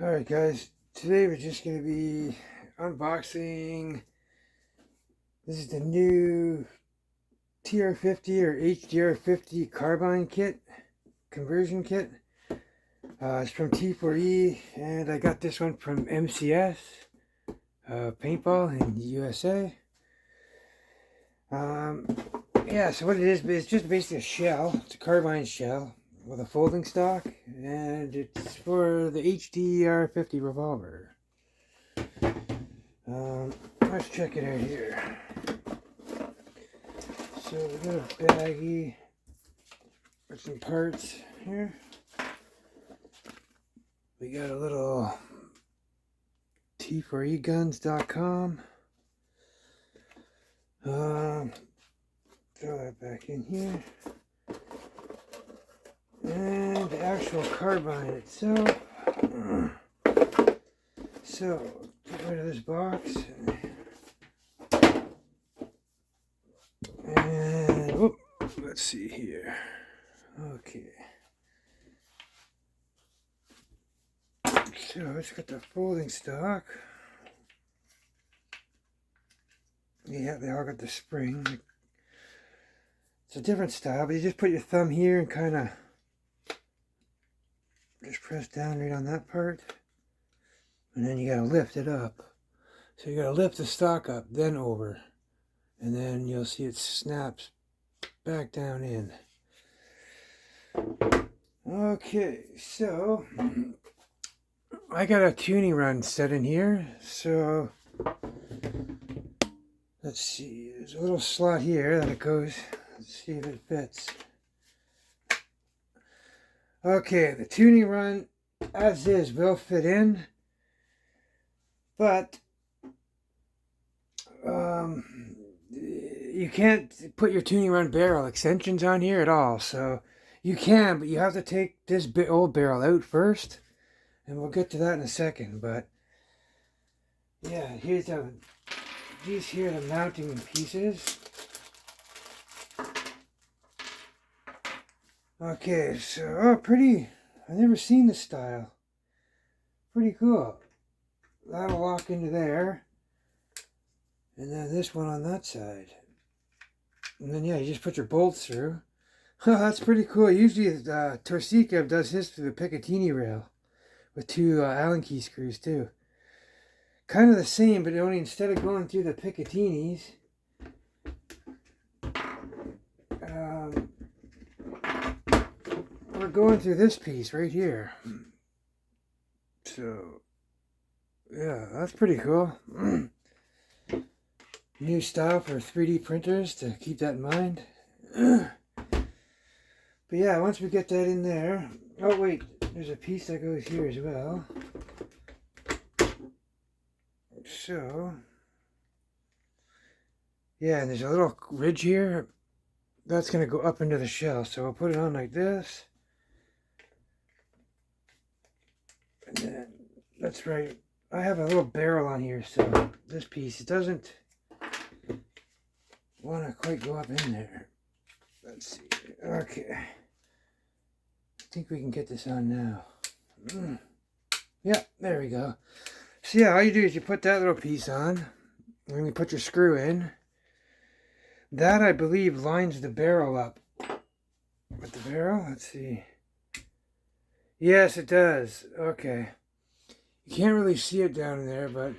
Alright guys, today we're just going to be unboxing, this is the new TR50 or HDR50 Carbine kit, conversion kit. It's from T4E and I got this one from MCS, paintball in the USA. Yeah, so what it is, it's just basically a shell, it's a Carbine shell with a folding stock, and it's for the HDR50 revolver. Let's check it out here. So we got a baggie with some parts here. We got a little T4eguns.com. Throw that back in here. And the actual carbine itself. So, get rid of this box. And, whoop, let's see here. Okay. So, it's got the folding stock. Yeah, they all got the spring. It's a different style, but you just put your thumb here and kind of just press down right on that part. And then you gotta lift it up. So you gotta lift the stock up, then over. And then you'll see it snaps back down in. Okay, so I got a tuning run set in here. So let's see, there's a little slot here that it goes. Let's see if it fits. Okay, the tuning run as is will fit in, but you can't put your tuning run barrel extensions on here at all. So you can, but you have to take this old barrel out first, and we'll get to that in a second. But yeah, here's these here are the mounting pieces. Okay, so pretty. I've never seen this style. Pretty cool. That'll lock into there, and then this one on that side, and then yeah, you just put your bolts through. Oh, that's pretty cool. Usually Torsica does his through the Picatinny rail with two Allen key screws too. Kind of the same, but only instead of going through the Picatinnies, we're going through this piece right here. So yeah, that's pretty cool. New style for 3D printers, to keep that in mind. But yeah, once we get that in there, oh wait, there's a piece that goes here as well. So yeah, and there's a little ridge here that's going to go up into the shell, so I'll put it on like this, and then that's right. I have a little barrel on here, so this piece, it doesn't want to quite go up in there. Let's see. Okay, I think we can get this on now. Yeah, there we go. So yeah, all you do is you put that little piece on, and then you put your screw in. That, I believe, lines the barrel up. With the barrel, let's see. Yes, it does. Okay. You can't really see it down in there, but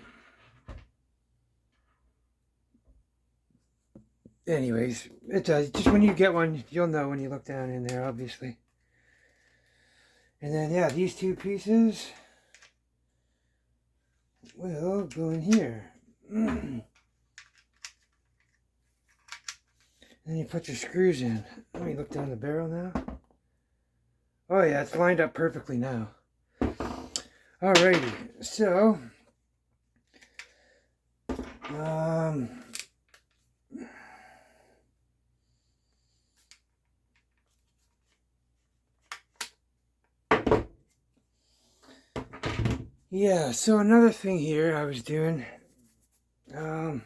anyways, it does. Just when you get one, you'll know when you look down in there, obviously. And then, yeah, these two pieces will go in here. And then you put your screws in. Let me look down the barrel now. Oh yeah, it's lined up perfectly now. Alrighty, so yeah, so another thing here I was doing, oh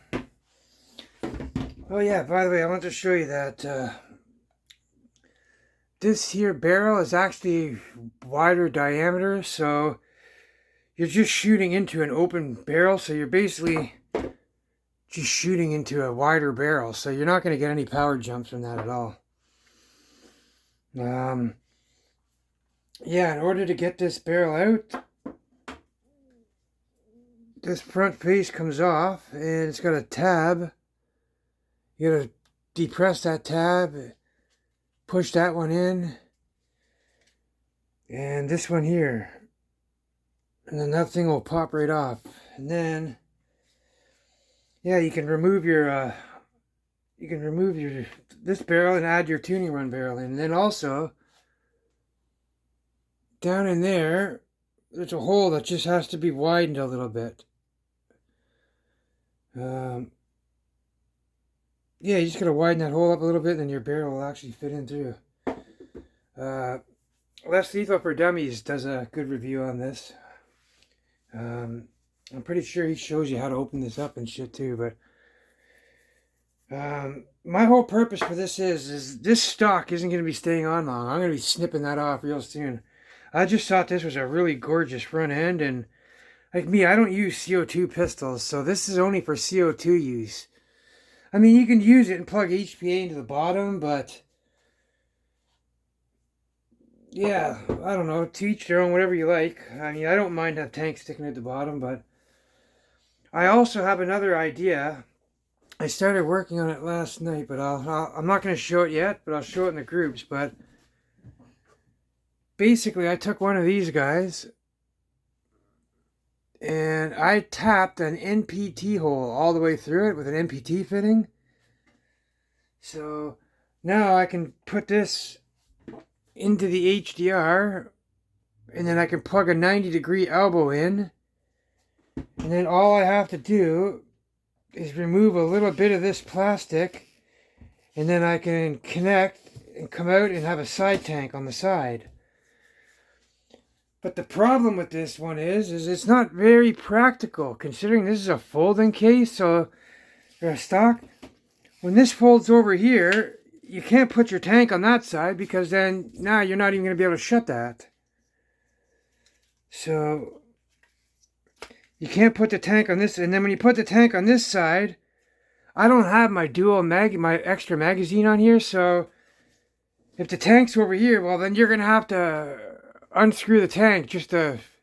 yeah, by the way, I want to show you that this here barrel is actually wider diameter, so you're just shooting into an open barrel, so you're basically just shooting into a wider barrel, so you're not going to get any power jumps from that at all. Yeah, in order to get this barrel out, this front face comes off, and it's got a tab. You gotta depress that tab, push that one in, and this one here, and then that thing will pop right off. And then, yeah, you can remove your this barrel and add your tuning run barrel in. And then also, down in there, there's a hole that just has to be widened a little bit. Yeah, you just gotta widen that hole up a little bit, and then your barrel will actually fit in through. Less Lethal for Dummies does a good review on this. I'm pretty sure he shows you how to open this up and shit too, but my whole purpose for this is this stock isn't going to be staying on long. I'm going to be snipping that off real soon. I just thought this was a really gorgeous front end, and like me, I don't use CO2 pistols, so this is only for CO2 use. I mean, you can use it and plug HPA into the bottom, but yeah, I don't know, to each their own, whatever you like. I mean, I don't mind that tank sticking at the bottom, but I also have another idea. I started working on it last night, but I'm not going to show it yet, but I'll show it in the groups. But basically, I took one of these guys, and I tapped an NPT hole all the way through it with an NPT fitting. So now I can put this into the HDR, and then I can plug a 90-degree elbow in, and then all I have to do is remove a little bit of this plastic, and then I can connect and come out and have a side tank on the side. But the problem with this one is it's not very practical, considering this is a folding case, so or a stock. When this folds over here, you can't put your tank on that side, because then now you're not even going to be able to shut that. So you can't put the tank on this, and then when you put the tank on this side, I don't have my my extra magazine on here, so if the tank's over here, well then you're going to have to unscrew the tank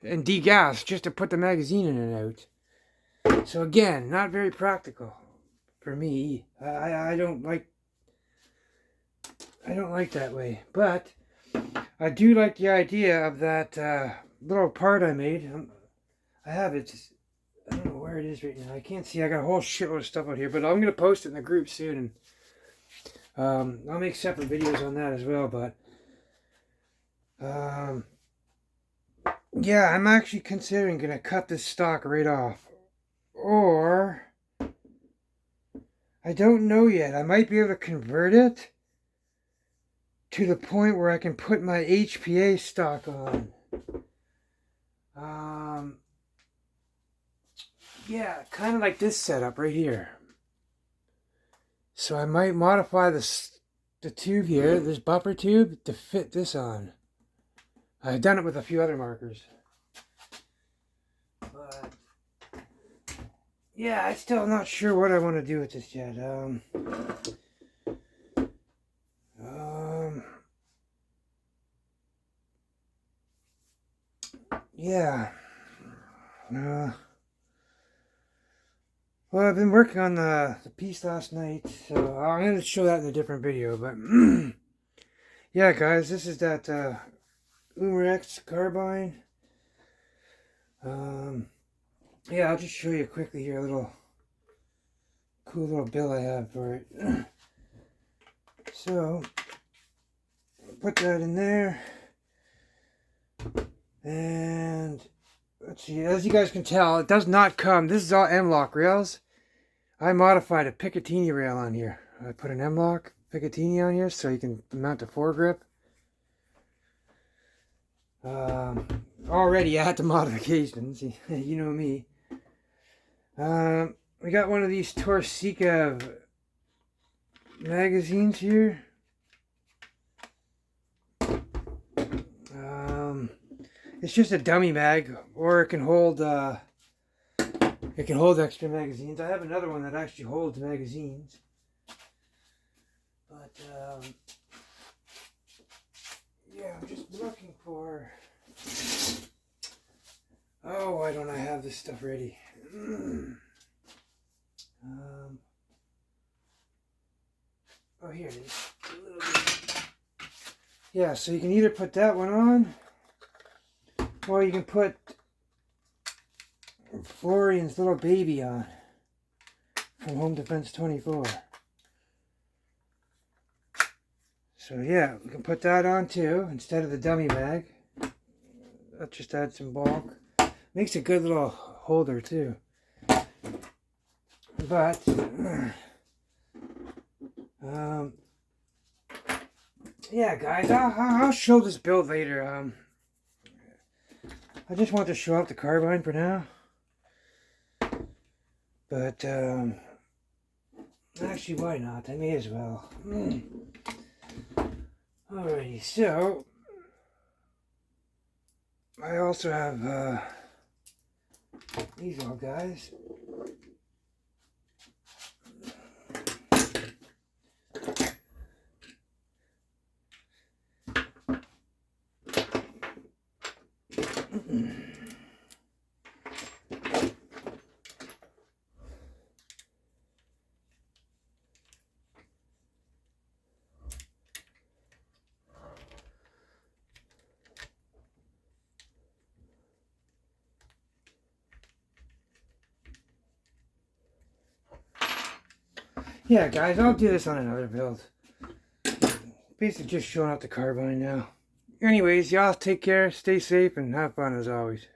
and degas just to put the magazine in and out. So again, not very practical for me. I don't like that way, but I do like the idea of that little part I made. I have it. I don't know where it is right now. I can't see. I got a whole shitload of stuff out here, but I'm going to post it in the group soon, and I'll make separate videos on that as well. But yeah, I'm actually considering going to cut this stock right off, or I don't know yet. I might be able to convert it to the point where I can put my HPA stock on. Yeah, kind of like this setup right here. So I might modify the tube here, this buffer tube, to fit this on. I've done it with a few other markers. But yeah, I'm still not sure what I want to do with this yet. Yeah. Well, I've been working on the piece last night, so I'm going to show that in a different video, but yeah, guys, this is that Umarex Carbine. Yeah, I'll just show you quickly here a little cool little bill I have for it. So, put that in there, and let's see, as you guys can tell, it does not come, this is all M-lock rails. I modified a Picatinny rail on here. I put an M-lock Picatinny on here so you can mount the foregrip. Already I had the modifications, you know me. We got one of these Torsica magazines here. It's just a dummy mag, or it can hold extra magazines. I have another one that actually holds magazines. But yeah, I'm just looking for. Oh, why don't I have this stuff ready? Oh, here it is. Yeah, so you can either put that one on, or you can put Florian's little baby on from Home Defense 24. So yeah, we can put that on too instead of the dummy bag. That just adds some bulk. Makes a good little holder too. But yeah, guys, I'll show this build later. I just want to show off the Carbine for now. But actually, why not? I may as well. Alrighty, so I also have these little guys. Yeah, guys, I'll do this on another build. Basically just showing off the Carbine now. Anyways, y'all take care, stay safe, and have fun as always.